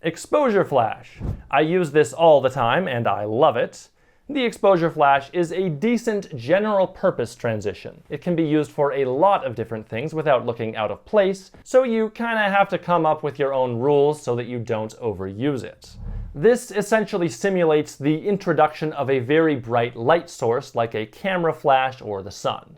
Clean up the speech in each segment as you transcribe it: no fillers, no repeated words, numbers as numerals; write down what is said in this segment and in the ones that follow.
Exposure flash. I use this all the time and I love it. The exposure flash is a decent general purpose transition. It can be used for a lot of different things without looking out of place, so you kinda have to come up with your own rules so that you don't overuse it. This essentially simulates the introduction of a very bright light source like a camera flash or the sun.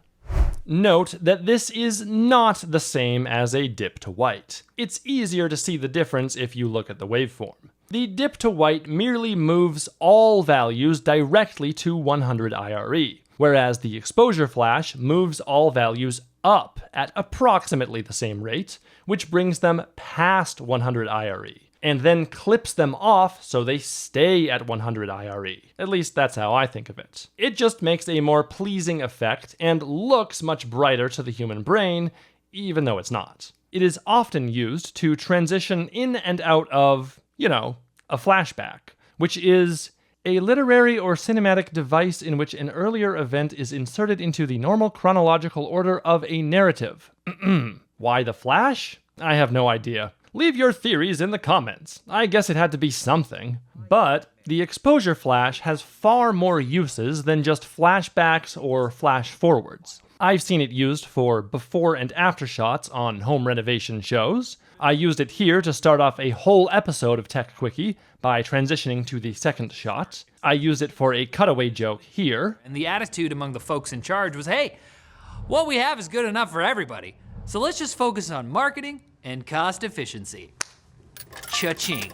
Note that this is not the same as a dip to white. It's easier to see the difference if you look at the waveform. The dip to white merely moves all values directly to 100 IRE, whereas the exposure flash moves all values up at approximately the same rate, which brings them past 100 IRE, and then clips them off so they stay at 100 IRE. At least that's how I think of it. It just makes a more pleasing effect and looks much brighter to the human brain, even though it's not. It is often used to transition in and out of, a flashback, which is a literary or cinematic device in which an earlier event is inserted into the normal chronological order of a narrative. Why the flash? I have no idea. Leave your theories in the comments. I guess it had to be something. But the exposure flash has far more uses than just flashbacks or flash forwards. I've seen it used for before and after shots on home renovation shows. I used it here to start off a whole episode of Tech Quickie by transitioning to the second shot. I used it for a cutaway joke here. And the attitude among the folks in charge was, hey, what we have is good enough for everybody. So let's just focus on marketing and cost efficiency. Cha-ching.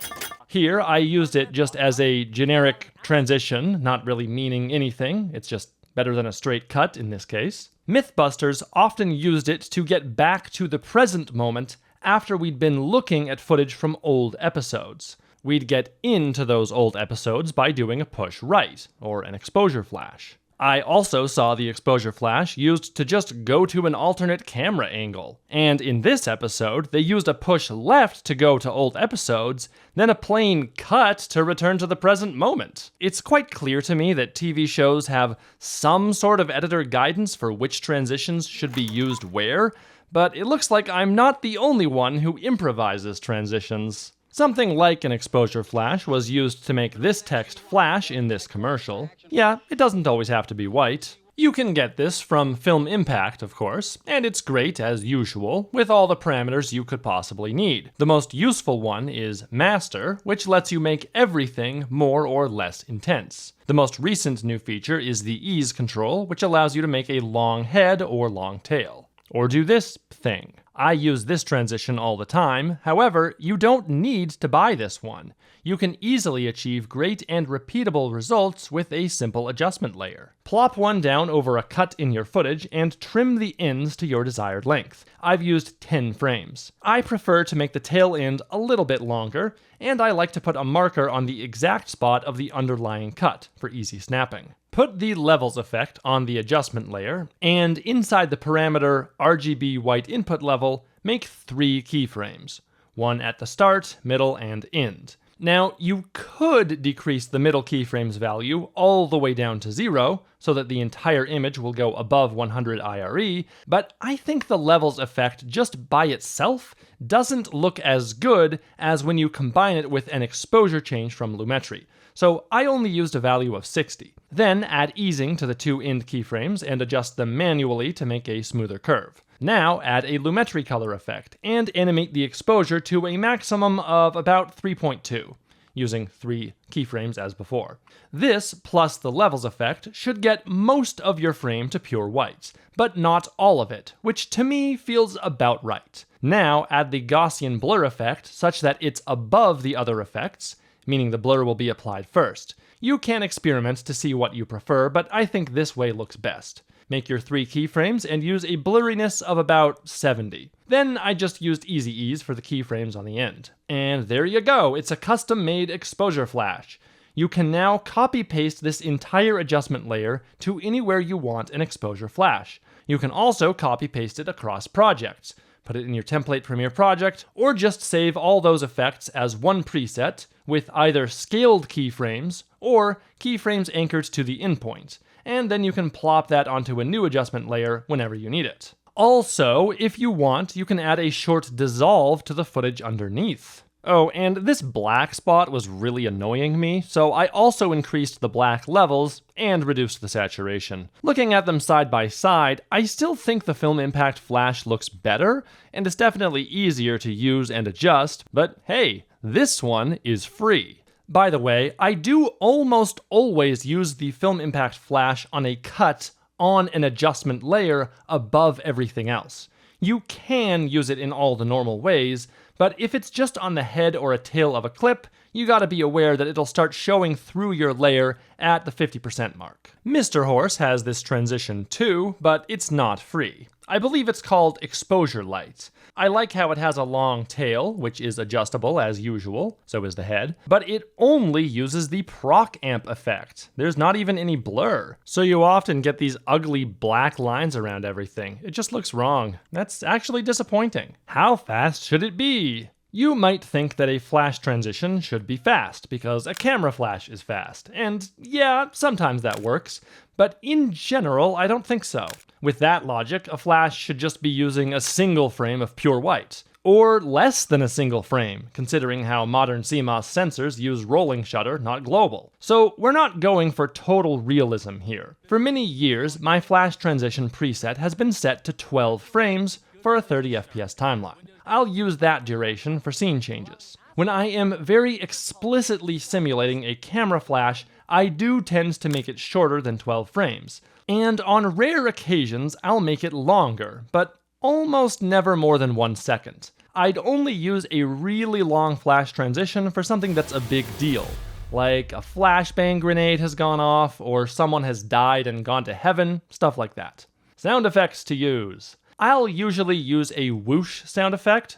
Here, I used it just as a generic transition, not really meaning anything. It's just better than a straight cut in this case. Mythbusters often used it to get back to the present moment after we'd been looking at footage from old episodes. We'd get into those old episodes by doing a push right, or an exposure flash. I also saw the exposure flash used to just go to an alternate camera angle. And in this episode, they used a push left to go to old episodes, then a plain cut to return to the present moment. It's quite clear to me that TV shows have some sort of editor guidance for which transitions should be used where, but it looks like I'm not the only one who improvises transitions. Something like an exposure flash was used to make this text flash in this commercial. Yeah, it doesn't always have to be white. You can get this from Film Impact, of course, and it's great as usual, with all the parameters you could possibly need. The most useful one is Master, which lets you make everything more or less intense. The most recent new feature is the Ease control, which allows you to make a long head or long tail. Or do this thing. I use this transition all the time, however, you don't need to buy this one. You can easily achieve great and repeatable results with a simple adjustment layer. Plop one down over a cut in your footage and trim the ends to your desired length. I've used 10 frames. I prefer to make the tail end a little bit longer, and I like to put a marker on the exact spot of the underlying cut for easy snapping. Put the levels effect on the adjustment layer, and inside the parameter RGB white input level, make 3 keyframes. One at the start, middle, and end. Now, you could decrease the middle keyframe's value all the way down to 0, so that the entire image will go above 100 IRE, but I think the levels effect just by itself doesn't look as good as when you combine it with an exposure change from Lumetri. So I only used a value of 60. Then add easing to the 2 end keyframes and adjust them manually to make a smoother curve. Now add a Lumetri color effect and animate the exposure to a maximum of about 3.2, using 3 keyframes as before. This plus the levels effect should get most of your frame to pure white, but not all of it, which to me feels about right. Now add the Gaussian blur effect such that it's above the other effects, meaning the blur will be applied first. You can experiment to see what you prefer, but I think this way looks best. Make your 3 keyframes and use a blurriness of about 70. Then I just used Easy Ease for the keyframes on the end. And there you go, it's a custom-made exposure flash. You can now copy-paste this entire adjustment layer to anywhere you want an exposure flash. You can also copy-paste it across projects. Put it in your template Premiere project, or just save all those effects as one preset with either scaled keyframes or keyframes anchored to the endpoint, and then you can plop that onto a new adjustment layer whenever you need it. Also, if you want, you can add a short dissolve to the footage underneath. Oh, and this black spot was really annoying me, so I also increased the black levels and reduced the saturation. Looking at them side by side, I still think the Film Impact Flash looks better, and it's definitely easier to use and adjust, but hey, this one is free. By the way, I do almost always use the Film Impact Flash on a cut on an adjustment layer above everything else. You can use it in all the normal ways, but if it's just on the head or a tail of a clip, you gotta be aware that it'll start showing through your layer at the 50% mark. Mr. Horse has this transition too, but it's not free. I believe it's called Exposure Light. I like how it has a long tail, which is adjustable as usual, so is the head, but it only uses the proc amp effect. There's not even any blur, so you often get these ugly black lines around everything. It just looks wrong. That's actually disappointing. How fast should it be? You might think that a flash transition should be fast, because a camera flash is fast, and yeah, sometimes that works, but in general, I don't think so. With that logic, a flash should just be using a single frame of pure white, or less than a single frame, considering how modern CMOS sensors use rolling shutter, not global. So we're not going for total realism here. For many years, my flash transition preset has been set to 12 frames for a 30 FPS timeline. I'll use that duration for scene changes. When I am very explicitly simulating a camera flash, I do tend to make it shorter than 12 frames. And on rare occasions, I'll make it longer, but almost never more than 1 second. I'd only use a really long flash transition for something that's a big deal, like a flashbang grenade has gone off, or someone has died and gone to heaven, stuff like that. Sound effects to use. I'll usually use a whoosh sound effect,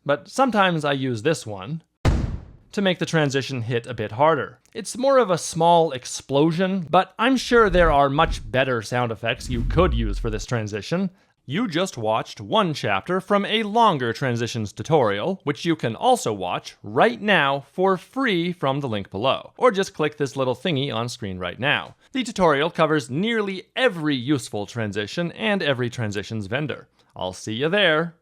but sometimes I use this one to make the transition hit a bit harder. It's more of a small explosion, but I'm sure there are much better sound effects you could use for this transition. You just watched one chapter from a longer transitions tutorial, which you can also watch right now for free from the link below, or just click this little thingy on screen right now. The tutorial covers nearly every useful transition and every transitions vendor. I'll see you there.